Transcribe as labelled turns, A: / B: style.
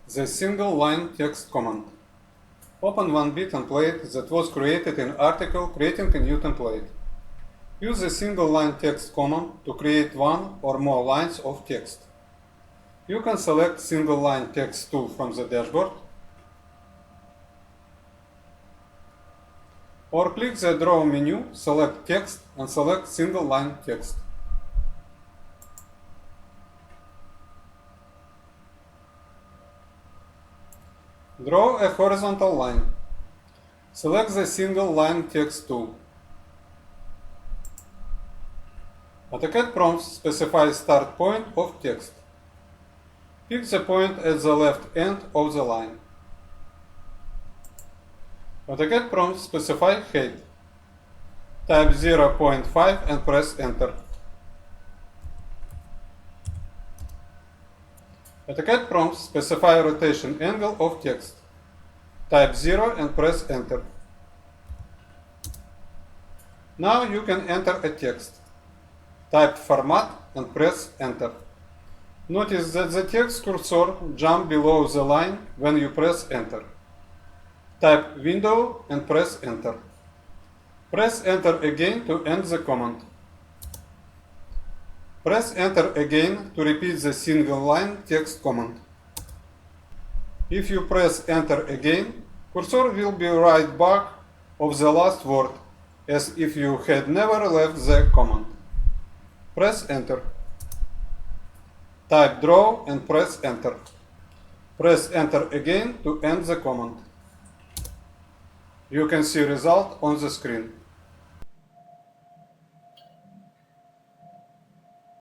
A: The single line text command. Open one bit template that was created in article creating a new template. Use the single line text command to create one or more lines of text. You can select single line text tool from the dashboard or click the draw menu, select text and select single line text. Draw a horizontal line. Select the single line text tool. AutoCAD prompts specify start point of text. Pick the point at the left end of the line. AutoCAD prompts specify height. Type 0.5 and press enter. AutoCAD prompts specify rotation angle of text. Type 0 and press enter. Now you can enter a text. Type format and press enter. Notice that the text cursor jumps below the line when you press enter. Type window and press enter. Press enter again to end the command. Press enter again to repeat the single line text command. If you press enter again, cursor will be right back of the last word, as if you had never left the command. Press enter. Type draw and press enter. Press enter again to end the command. You can see result on the screen.